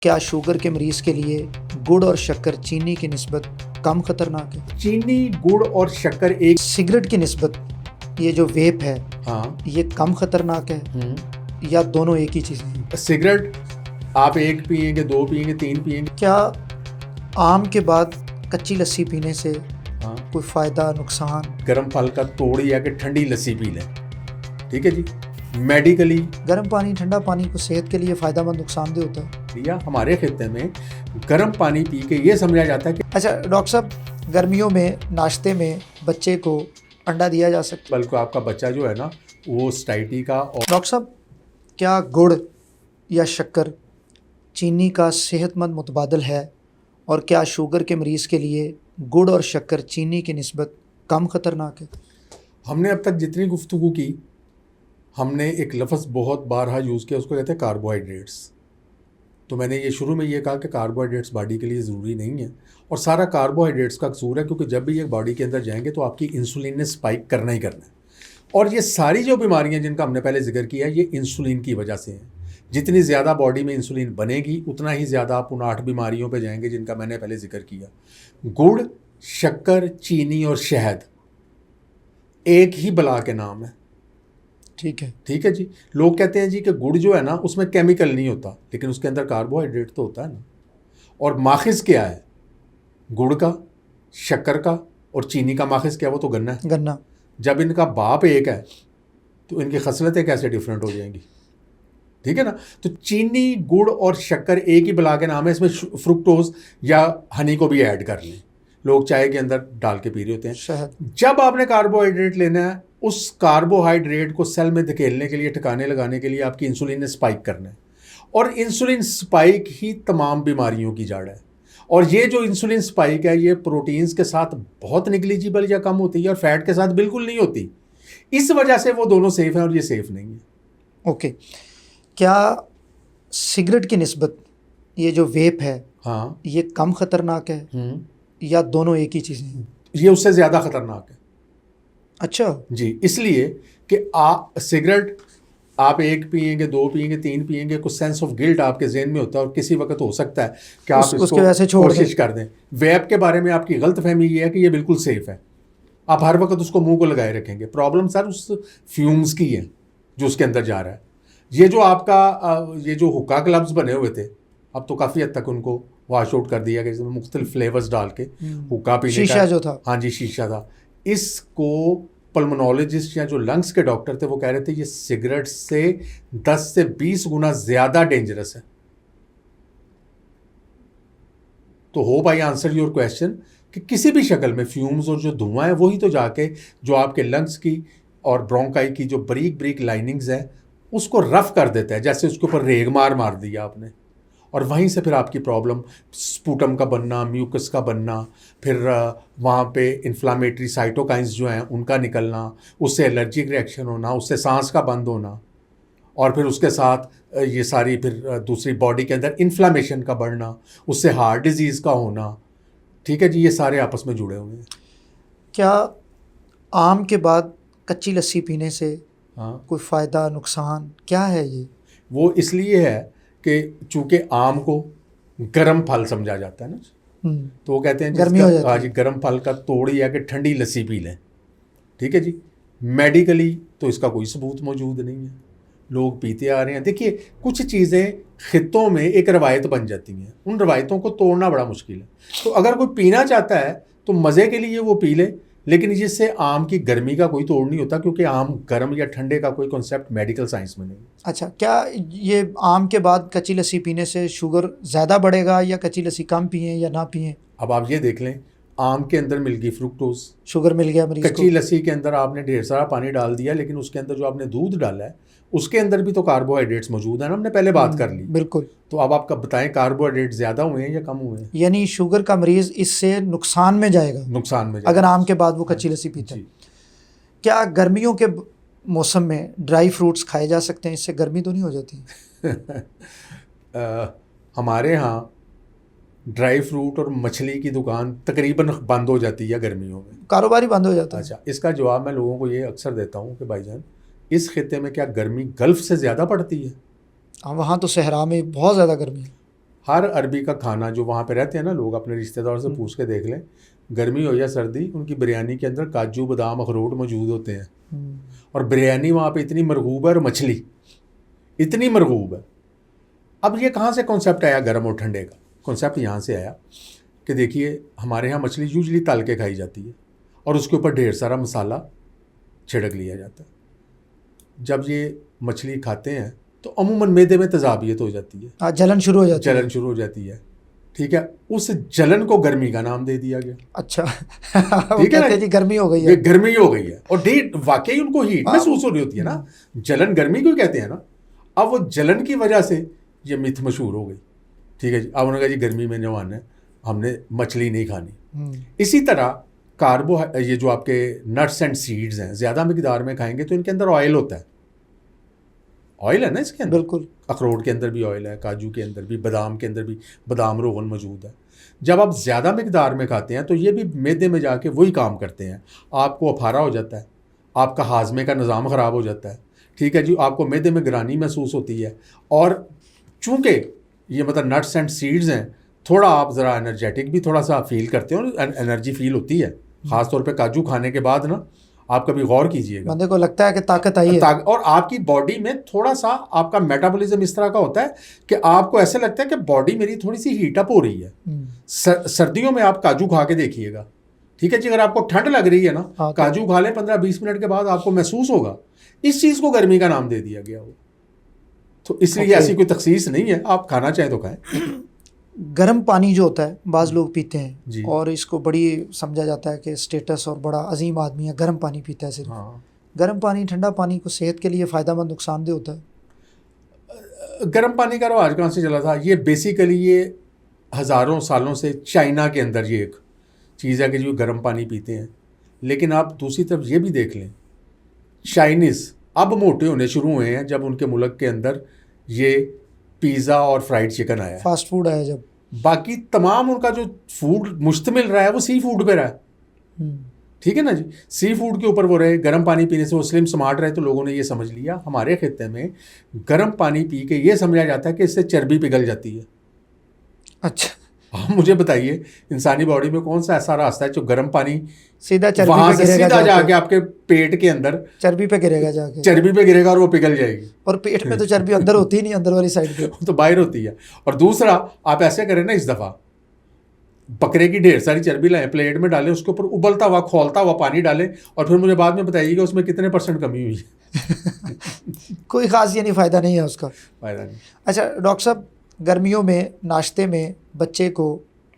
क्या शुगर के मरीज के लिए गुड़ और शक्कर चीनी की निस्बत कम खतरनाक है? चीनी, गुड़ और शक्कर एक। सिगरेट की निस्बत ये जो वेप है हाँ। ये कम खतरनाक है या दोनों एक ही चीज़ है? सिगरेट आप एक पिएंगे, दो पिएंगे, तीन पिएंगे। क्या आम के बाद कच्ची लस्सी पीने से हाँ। कोई फ़ायदा नुकसान? गर्म फल का तोड़ या कि ठंडी लस्सी पी लें, ठीक है जी। मेडिकली गर्म पानी ठंडा पानी को सेहत के लिए फ़ायदेमंद नुकसानदेह होता है? या हमारे खित्ते में गर्म पानी पी के ये समझा जाता है कि अच्छा डॉक्टर साहब, गर्मियों में नाश्ते में बच्चे को अंडा दिया जा सकता है? बल्कि आपका बच्चा जो है ना वो स्टाइटी का। और डॉक्टर साहब, क्या गुड़ या शक्कर चीनी का सेहतमंद मुतबादल है और क्या शुगर के मरीज़ के लिए गुड़ और शक्कर चीनी की निस्बत कम ख़तरनाक है? हमने अब तक जितनी गुफ्तगू की, हमने एक लफ्ज़ बहुत बारहा यूज़ किया, उसको कहते हैं कार्बोहाइड्रेट्स। तो मैंने ये शुरू में ये कहा कि कार्बोहाइड्रेट्स बॉडी के लिए ज़रूरी नहीं है, और सारा कार्बोहाइड्रेट्स का कसूर है, क्योंकि जब भी ये बॉडी के अंदर जाएंगे तो आपकी इंसुलिन ने स्पाइक करना ही करना है। और ये सारी जो बीमारियां जिनका हमने पहले जिक्र किया ये इंसुलिन की वजह से हैं। जितनी ज़्यादा बॉडी में इंसुलिन बनेगी उतना ही ज़्यादा आप उन 8 बीमारियों पे जाएंगे जिनका मैंने पहले जिक्र किया। गुड़, शक्कर, चीनी और शहद एक ही बला के नाम है, ठीक है। ठीक है जी। लोग कहते हैं जी कि गुड़ जो है ना उसमें केमिकल नहीं होता, लेकिन उसके अंदर कार्बोहाइड्रेट तो होता है ना। और माखिज़ क्या है गुड़ का, शक्कर का और चीनी का? माखिज़ क्या, वो तो गन्ना है। गन्ना। जब इनका बाप एक है तो इनकी खसलतें कैसे डिफरेंट हो जाएंगी, ठीक है ना। तो चीनी, गुड़ और शक्कर एक ही बला के नाम है, इसमें फ्रुक्टोज या हनी को भी ऐड कर लें। लोग चाय के अंदर डाल के पी रहे होते हैं शहद। जब आपने कार्बोहाइड्रेट लेना है, उस कार्बोहाइड्रेट को सेल में धकेलने के लिए, ठिकाने लगाने के लिए आपकी इंसुलिन ने स्पाइक करना है, और इंसुलिन स्पाइक ही तमाम बीमारियों की जड़ है। और ये जो इंसुलिन स्पाइक है ये प्रोटीन्स के साथ बहुत निग्लिजिबल या कम होती है और फैट के साथ बिल्कुल नहीं होती। इस वजह से वो दोनों सेफ हैं और ये सेफ नहीं है। ओके। क्या सिगरेट की निस्बत ये जो वेप है हाँ। ये कम खतरनाक है या दोनों एक ही चीज़ हैं? ये उससे ज़्यादा खतरनाक है। अच्छा जी, इसलिए कि सिगरेट आप एक पिएंगे, दो पिएंगे, तीन पिएंगे, कुछ सेंस ऑफ गिल्ट आपके जहन में होता है और किसी वक्त हो सकता है कि आप इसको उसके वैसे छोड़ कोशिश कर दें। वेप के बारे में आपकी गलत फहमी ये है कि ये बिल्कुल सेफ है, आप हर वक्त उसको मुंह को लगाए रखेंगे। प्रॉब्लम सर उस फ्यूम्स की है जो उसके अंदर जा रहा है। ये जो आपका ये जो हुक्का क्लब्स बने हुए थे, अब तो काफ़ी हद तक उनको वॉश आउट कर दिया गया, जिसमें मुख्तलिफ फ्लेवर्स डाल के हुक्का पीने का। शीशा जो था। हाँ जी, शीशा था। इसको पल्मोनोलॉजिस्ट या जो लंग्स के डॉक्टर थे वो कह रहे थे ये सिगरेट से 10 से 20 गुना ज़्यादा डेंजरस है। तो hope I answer your question कि किसी भी शक्ल में फ्यूम्स और जो धुआं है वही तो जाके जो आपके लंग्स की और ब्रोंकाई की जो बारीक बारीक लाइनिंग्स हैं उसको रफ कर देता है, जैसे उसके ऊपर रेग मार दिया आपने, और वहीं से फिर आपकी प्रॉब्लम स्पूटम का बनना, म्यूकस का बनना, फिर वहाँ पे इन्फ्लामेटरी साइटोकाइंस जो हैं उनका निकलना, उससे एलर्जिक रिएक्शन होना, उससे सांस का बंद होना, और फिर उसके साथ ये सारी फिर दूसरी बॉडी के अंदर इन्फ्लामेशन का बढ़ना, उससे हार्ट डिजीज़ का होना, ठीक है जी। ये सारे आपस में जुड़े हुए हैं। क्या आम के बाद कच्ची लस्सी पीने से हाँ, कोई फ़ायदा नुकसान क्या है ये? वो इसलिए है कि चूँकि आम को गर्म फल समझा जाता है ना, तो वो कहते हैं गर्मी हो जाती हाँ है। जी, गर्म फल का तोड़ या कि ठंडी लस्सी पी लें, ठीक है जी। मेडिकली तो इसका कोई सबूत मौजूद नहीं है, लोग पीते आ रहे हैं। देखिए, कुछ चीज़ें खित्तों में एक रवायत बन जाती हैं, उन रवायतों को तोड़ना बड़ा मुश्किल है। तो अगर कोई पीना चाहता है तो मज़े के लिए वो पी ले, लेकिन जिससे आम की गर्मी का कोई तोड़ नहीं होता, क्योंकि आम गर्म या ठंडे का कोई कॉन्सेप्ट मेडिकल साइंस में नहीं। अच्छा, क्या ये आम के बाद कच्ची लस्सी पीने से शुगर ज़्यादा बढ़ेगा या कच्ची लस्सी कम पिएं या ना पिएं? अब आप ये देख लें, आम के अंदर मिल गई फ्रुक्टोज, शुगर मिल गया मरीज को। कच्ची लस्सी के अंदर आपने ढेर सारा पानी डाल दिया, लेकिन उसके अंदर जो आपने दूध डाला है उसके अंदर भी तो कार्बोहाइड्रेट्स मौजूद है ना, हमने पहले बात कर ली। बिल्कुल। तो अब आप बताएं कार्बोहाइड्रेट ज़्यादा हुए हैं या कम हुए हैं? यानी शुगर का मरीज़ इससे नुकसान में जाएगा, नुकसान में अगर आम के बाद वो कच्ची लस्सी पीता है। क्या गर्मियों के मौसम में ड्राई फ्रूट्स खाए जा सकते हैं? इससे गर्मी तो नहीं हो जाती? हमारे यहाँ ड्राई फ्रूट और मछली की दुकान तकरीबन बंद हो जाती है गर्मियों में, कारोबार ही बंद हो जाता है। अच्छा, इसका जवाब मैं लोगों को ये अक्सर देता हूँ कि भाईजान, इस खित्ते में क्या गर्मी गल्फ़ से ज़्यादा पड़ती है? हाँ, वहाँ तो सहरा में बहुत ज़्यादा गर्मी है। हर अरबी का खाना जो वहाँ पे रहते हैं ना लोग, अपने रिश्तेदारों से पूछ के देख लें, गर्मी हो या सर्दी, उनकी बिरयानी के अंदर काजू बादाम अखरोट मौजूद होते हैं। और बिरयानी वहाँ पे इतनी मरगूब है और मछली इतनी मरगूब है। अब ये कहाँ से कॉन्सेप्ट आया गर्म और ठंडे का? कॉन्सेप्ट यहाँ से आया कि देखिए हमारे यहाँ मछली यूजली तल के खाई जाती है और उसके ऊपर ढेर सारा मसाला छिड़क लिया जाता है। जब ये मछली खाते हैं तो अमूमन मैदे में तेजाबियत हो जाती है, जलन शुरू हो जाती है। जलन शुरू हो जाती है, ठीक है। उस जलन को गर्मी का नाम दे दिया गया। अच्छा ठीक है ना जी, गर्मी हो गई ये है। गर्मी हो गई है और डेट वाकई उनको हीट महसूस हो रही होती है ना, जलन गर्मी को कहते हैं ना। अब वो जलन की वजह से ये मिथ मशहूर हो गई, ठीक है जी। अब उन्होंने कहा जी गर्मी में जवान है, हमने मछली नहीं खानी। इसी तरह कार्बो, ये जो आपके नट्स एंड सीड्स हैं, ज़्यादा मिकदार में खाएंगे तो इनके अंदर ऑयल होता है। ऑयल है ना इसके अंदर, बिल्कुल। अखरोट के अंदर भी ऑयल है, काजू के अंदर भी, बादाम के अंदर भी बादाम रोगन मौजूद है। जब आप ज़्यादा मिकदार में खाते हैं तो ये भी मैदे में जाके वही काम करते हैं, आपको अफारा हो जाता है, आपका हाजमे का निज़ाम ख़राब हो जाता है, ठीक है जी। आपको मैदे में गिरानी महसूस होती है। और चूँकि ये मतलब नट्स एंड सीड्स हैं, थोड़ा आप ज़रा एनर्जेटिक भी थोड़ा सा फील करते हो, एनर्जी फील होती है। ख़ास तौर पे काजू खाने के बाद ना, आप कभी गौर कीजिएगा, बंदे को लगता है कि ताकत आई है। और आपकी बॉडी में थोड़ा सा आपका मेटाबॉलिज्म इस तरह का होता है कि आपको ऐसे लगता है कि बॉडी मेरी थोड़ी सी हीटअप हो रही है। सर्दियों में आप काजू खा के देखिएगा, ठीक है जी। अगर आपको ठंड लग रही है ना, काजू खा लें, 15-20 मिनट के बाद आपको महसूस होगा। इस चीज़ को गर्मी का नाम दे दिया गया हो, तो इसलिए ऐसी कोई तखसीस नहीं है, आप खाना चाहें तो खाएं। गर्म पानी जो होता है बाज़ लोग पीते जी। हैं और इसको बड़ी समझा जाता है कि स्टेटस और बड़ा अजीम आदमी है, गर्म पानी पीता है सिर्फ। हाँ। गर्म पानी, ठंडा पानी को सेहत के लिए फ़ायदेमंद नुकसानदेह होता है? गर्म पानी का रवाज कहाँ से चला था? ये बेसिकली ये हज़ारों सालों से चाइना के अंदर ये एक चीज़ है कि जो गर्म पानी पीते हैं। लेकिन आप दूसरी तरफ ये भी देख लें, चाइनीज़ अब मोटे होने शुरू हुए हैं जब उनके मुल्क के अंदर ये पिज़्ज़ा और फ्राइड चिकन आया, फास्ट फूड आया जब। बाकी तमाम उनका जो फूड मुश्तमिल रहा है वो सी फूड पे रहा है, ठीक है ना जी। सी फूड के ऊपर वो रहे, गर्म पानी पीने से वो स्लिम स्मार्ट रहे। तो लोगों ने ये समझ लिया, हमारे खित्ते में गर्म पानी पी के ये समझा जाता है कि इससे चर्बी पिघल जाती है। अच्छा, आप मुझे बताइए इंसानी बॉडी में कौन सा ऐसा रास्ता है जो गर्म पानी सीधा चर्बी वहां पे से गिरेगा, सीधा जाके आपके पेट के अंदर चर्बी पे गिरेगा जाके, चर्बी पे गिरेगा और वो पिघल जाएगी। और पेट में तो चर्बी अंदर होती ही नहीं, अंदर वाली साइड पे तो बाहर होती है। और दूसरा, आप ऐसे करें ना, इस दफ़ा बकरे की ढेर सारी चर्बी लाएं, प्लेट में डालें, उसके ऊपर उबलता हुआ खौलता हुआ पानी डालें और फिर मुझे बाद में बताइएगा उसमें कितने % कमी हुई है। कोई ख़ास यानी फ़ायदा नहीं है उसका। फायदा नहीं। अच्छा डॉक्टर साहब, गर्मियों में नाश्ते में बच्चे को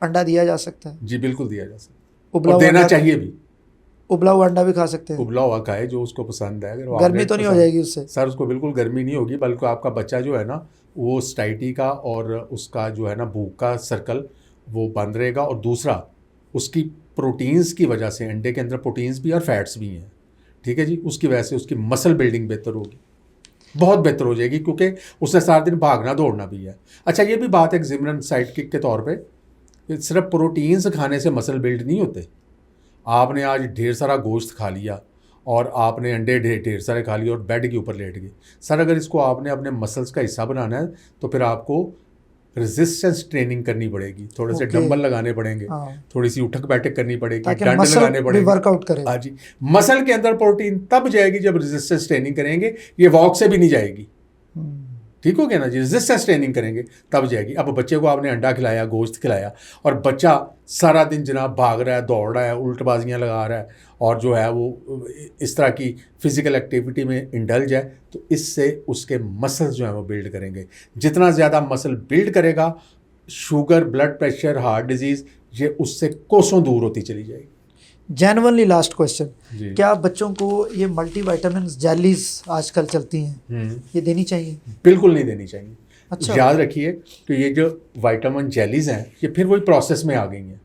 अंडा दिया जा सकता है? जी बिल्कुल दिया जा सकता है, उबला और हुआ देना अंडा, चाहिए भी। उबला हुआ अंडा भी खा सकते हैं? उबला हुआ खाए जो उसको पसंद है। अगर वो गर्मी ऑमलेट तो नहीं हो पसंद- जाएगी उससे? सर उसको बिल्कुल गर्मी नहीं होगी, बल्कि आपका बच्चा जो है ना वो स्टाइटी का और उसका जो है ना भूख का सर्कल वो बंद रहेगा। और दूसरा, उसकी प्रोटीन्स की वजह से, अंडे के अंदर प्रोटीन्स भी और फैट्स भी हैं, ठीक है जी, उसकी वजह से उसकी मसल बिल्डिंग बेहतर होगी, बहुत बेहतर हो जाएगी, क्योंकि उसने सारा दिन भागना दौड़ना भी है। अच्छा ये भी बात है एक ज़िमरन साइड किक के तौर पे, सिर्फ प्रोटीन्स खाने से मसल बिल्ड नहीं होते। आपने आज ढेर सारा गोश्त खा लिया और आपने अंडे ढेर सारे खा लिए और बेड के ऊपर लेट गए, सर अगर इसको आपने अपने मसल्स का हिस्सा बनाना है तो फिर आपको रेजिस्टेंस ट्रेनिंग करनी पड़ेगी, थोड़े से डंबल लगाने पड़ेंगे, थोड़ी सी उठक बैठक करनी पड़ेगी, डंड लगाने पड़ेंगे, वर्कआउट करें। हाँ जी, मसल के अंदर प्रोटीन तब जाएगी जब रेजिस्टेंस ट्रेनिंग करेंगे, ये वॉक से भी नहीं जाएगी, ठीक हो गया ना जी। रेजिस्टेंस ट्रेनिंग करेंगे तब जाएगी। अब बच्चे को आपने अंडा खिलाया, गोश्त खिलाया और बच्चा सारा दिन जनाब भाग रहा है, दौड़ रहा है, उल्टबाजियाँ लगा रहा है और जो है वो इस तरह की फ़िज़िकल एक्टिविटी में इंडल्ज है, तो इससे उसके मसल्स जो हैं वो बिल्ड करेंगे। जितना ज़्यादा मसल बिल्ड करेगा, sugar, blood pressure, heart disease ये उससे कोसों दूर होती चली जाएगी। जेन्युइनली लास्ट क्वेश्चन, जी। क्या बच्चों को ये मल्टीविटामिन जेलीज आजकल चलती हैं ये देनी चाहिए? बिल्कुल नहीं देनी चाहिए। अच्छा। याद रखिए कि ये जो विटामिन जेलीज हैं ये फिर वही प्रोसेस में आ गई हैं,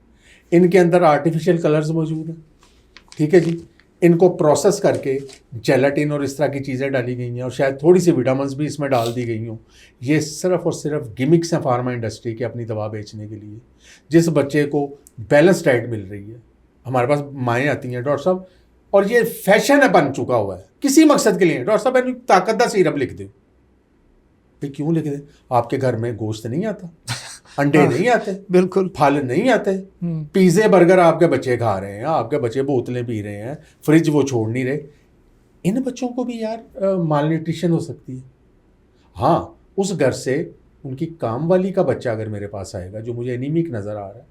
इनके अंदर आर्टिफिशियल कलर्स मौजूद हैं, ठीक है जी। इनको प्रोसेस करके जेलाटिन और इस तरह की चीज़ें डाली गई हैं और शायद थोड़ी सी विटामिन्स भी इसमें डाल दी गई हों। ये सिर्फ और सिर्फ गिमिक्स हैं फार्मा इंडस्ट्री की अपनी दवा बेचने के लिए। जिस बच्चे को बैलेंस डाइट मिल रही है, हमारे पास माएँ आती हैं डॉक्टर साहब, और ये फैशन है बन चुका हुआ है किसी मकसद के लिए, डॉक्टर साहब मैंने ताकत दा सिरप लिख दो। भाई क्यों लिख दे? आपके घर में गोश्त नहीं आता? अंडे हाँ, नहीं आते, बिल्कुल। फल नहीं आते, पिज़्ज़े बर्गर आपके बच्चे खा रहे हैं, आपके बच्चे बोतलें पी रहे हैं, फ्रिज वो छोड़ नहीं रहे। इन बच्चों को भी यार माल न्यूट्रिशन हो सकती है। हाँ, उस घर से उनकी काम वाली का बच्चा अगर मेरे पास आएगा जो मुझे एनीमिक नज़र आ रहा है,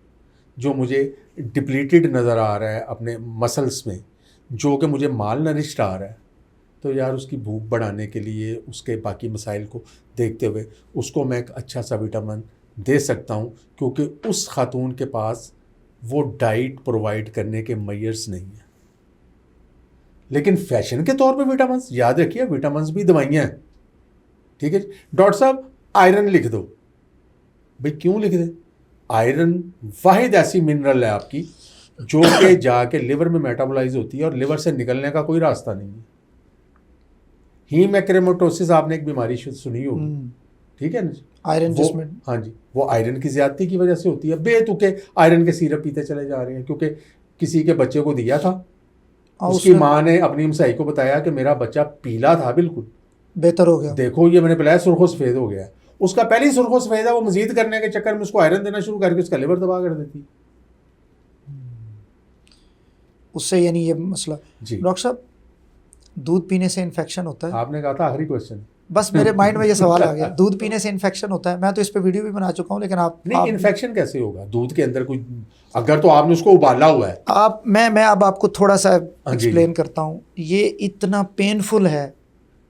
जो मुझे डिप्लीटेड नज़र आ रहा है अपने मसल्स में, जो कि मुझे माल नरिश्ड आ रहा है, तो यार उसकी भूख बढ़ाने के लिए, उसके बाकी मसाइल को देखते हुए उसको मैं एक अच्छा सा विटामिन दे सकता हूँ, क्योंकि उस खातून के पास वो डाइट प्रोवाइड करने के मेयर्स नहीं है। लेकिन फैशन के तौर पे विटामिन्स, याद रखिए विटामिन्स भी दवाइयाँ हैं, ठीक है। डॉक्टर साहब आयरन लिख दो, भाई क्यों लिख दें? आयरन वाहिद ऐसी मिनरल है आपकी जो कि जाके लिवर में मेटाबोलाइज होती है और लिवर से निकलने का कोई रास्ता नहीं है। हीमैक्रेमेटोसिस आपने एक बीमारी सुनी होगी, ठीक है ना, आयरन जिसमें, हाँ जी, वो आयरन की ज्यादती की वजह से होती है। बेतुके आयरन के सिरप पीते चले जा रहे हैं, क्योंकि किसी के बच्चे को दिया था, उसकी माँ ने अपनी हमसाई को बताया कि मेरा बच्चा पीला था, बिल्कुल बेहतर हो गया, देखो ये मैंने पिलाया, सुर्खो सफेद हो गया। उसका पहले ही सुर्खो सफेद है, वो मजीद करने के चक्कर में उसको आयरन देना शुरू करके उसका लिवर तबाह कर देती। उससे यानी ये मसला। जी डॉक्टर साहब, दूध पीने से इन्फेक्शन होता है? आपने कहा था आखिरी क्वेश्चन, बस मेरे माइंड में ये सवाल आ गया, दूध पीने से इन्फेक्शन होता है? मैं तो इस पे वीडियो भी बना चुका हूँ, लेकिन आप नहीं, इन्फेक्शन कैसे होगा दूध के अंदर? कोई अगर तो आपने उसको उबाला हुआ है, मैं अब आपको थोड़ा सा एक्सप्लेन करता हूँ। ये इतना पेनफुल है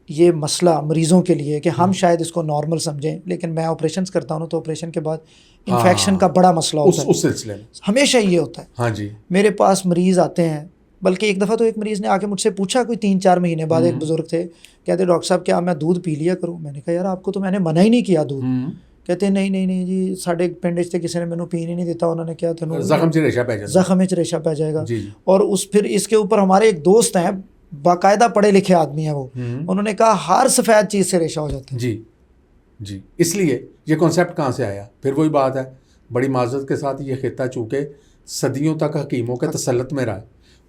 ये मसला मरीज़ों के लिए कि हम शायद इसको नॉर्मल समझें, लेकिन मैं ऑपरेशंस करता हूँ तो ऑपरेशन के बाद इन्फेक्शन का बड़ा मसला होता है, उस सिलसिले में हमेशा ये होता है। हाँ जी, मेरे पास मरीज़ आते हैं, बल्कि एक दफ़ा तो एक मरीज़ ने आके मुझसे पूछा, कोई 3-4 महीने बाद, एक बुज़ुर्ग थे, कहते डॉक्टर साहब क्या मैं दूध पी लिया करूँ? मैंने कहा यार आपको तो मैंने मना ही नहीं किया दूध। कहते नहीं नहीं नहीं जी, साढ़े पिंड से किसी ने मैंने पीने नहीं देता, उन्होंने क्या था जख्म च रेशा पै जाएगा, जख्म च रेशा पै जाएगा। जी। और उस फिर इसके ऊपर हमारे एक दोस्त हैं, बाकायदा पढ़े लिखे आदमी है वो, उन्होंने कहा हर सफ़ेद चीज़ से रेशा हो जाता है। जी जी, इसलिए ये कॉन्सेप्ट कहाँ से आया? फिर वही बात है, बड़ी माजरत के साथ ये खिता चूँकि सदियों तक हकीमों के तसल्लुत में रहा है,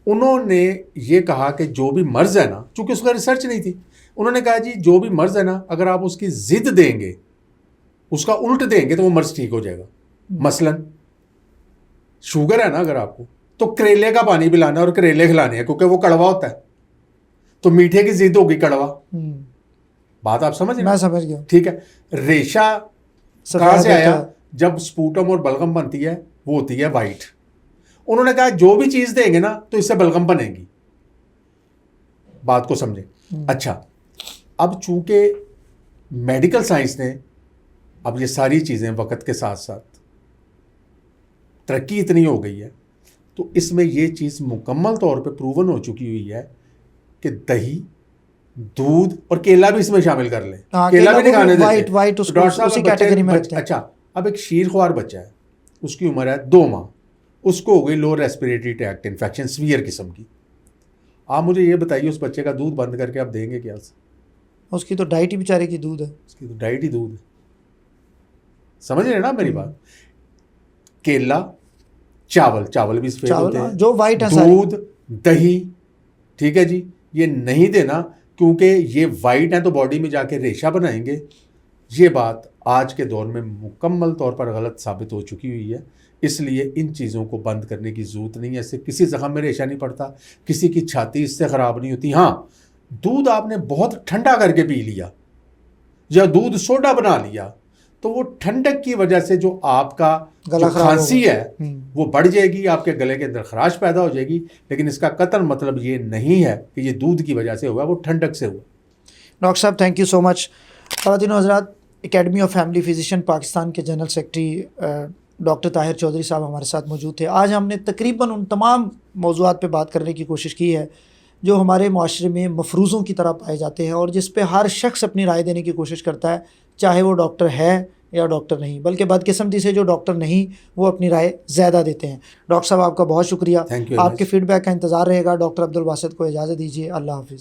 उन्होंने ये कहा कि जो भी मर्ज़ है ना, चूँकि उसका रिसर्च नहीं थी, उन्होंने कहा जी जो भी मर्ज़ है ना, अगर आप उसकी ज़िद देंगे, उसका उल्ट देंगे, तो वो मर्ज़ ठीक हो जाएगा। मसलन शुगर है ना अगर आपको, तो करेले का पानी पिलाना और करेले खिलाने हैं, क्योंकि वो कड़वा होता है, तो मीठे की जिद होगी कड़वा। बात आप समझ रहे? मैं समझ गया, ठीक है। रेशा कहाँ से आया? जब स्पूटम और बलगम बनती है वो होती है वाइट। उन्होंने कहा जो भी चीज देंगे ना तो इससे बलगम बनेगी। बात को समझे? अच्छा, अब चूंकि मेडिकल साइंस ने अब ये सारी चीजें वक्त के साथ साथ तरक्की इतनी हो गई है, तो इसमें ये चीज मुकम्मल तौर पे प्रूवन हो चुकी हुई है कि दही, दूध और केला भी इसमें शामिल कर लें। केला भी नहीं खाने देते, वाइट उसी कैटेगरी में रखते हैं। अच्छा, अब एक शीरख्वार बच्चा है, उसकी उम्र है 2 माह, उसको हो गई लो रेस्पिरेटरी ट्रैक्ट इन्फेक्शन सीवियर किस्म की। आप मुझे ये बताइए उस बच्चे का दूध बंद करके आप देंगे क्या? उसकी तो डाइट ही बेचारे की दूध है, उसकी तो डाइट ही दूध है। समझ रहे ना मेरी बात? केला, चावल भी सफेद होते हैं, जो वाइट है, दूध, दही, ठीक है जी, ये नहीं देना, क्योंकि ये वाइट है तो बॉडी में जाके रेशा बनाएंगे। ये बात आज के दौर में मुकम्मल तौर पर गलत साबित हो चुकी हुई है, इसलिए इन चीज़ों को बंद करने की ज़रूरत नहीं है। इससे किसी जख्म में रेशा नहीं पड़ता, किसी की छाती इससे ख़राब नहीं होती। हाँ, दूध आपने बहुत ठंडा करके पी लिया या दूध सोडा बना लिया, तो वो ठंडक की वजह से जो आपका जो खांसी है वो बढ़ जाएगी, आपके गले के अंदर खराश पैदा हो जाएगी, लेकिन इसका कतई मतलब ये नहीं है कि ये दूध की वजह से हुआ, वो ठंडक से हुआ। डॉक्टर साहब थैंक यू सो मच। ख़वातीन और हज़रात, academy of family physician Pakistan के general secretary doctor Tahir Chaudhry साहब हमारे साथ मौजूद थे। आज हमने तकरीबन उन तमाम मौज़ूआत पे बात करने की कोशिश की है जो हमारे माशरे में मफरूज़ों की तरह पाए जाते हैं और जिस पे हर शख्स अपनी राय देने की कोशिश करता है, चाहे वो डॉक्टर है या डॉक्टर नहीं, बल्कि बदकिस्मती से जो डॉक्टर नहीं वो अपनी राय ज़्यादा देते हैं। डॉक्टर साहब आपका बहुत शुक्रिया, आपके फ़ीडबैक का इंतज़ार रहेगा। डॉक्टर अब्दुल बासित को इजाज़त दीजिए, अल्लाह हाफ़िज़।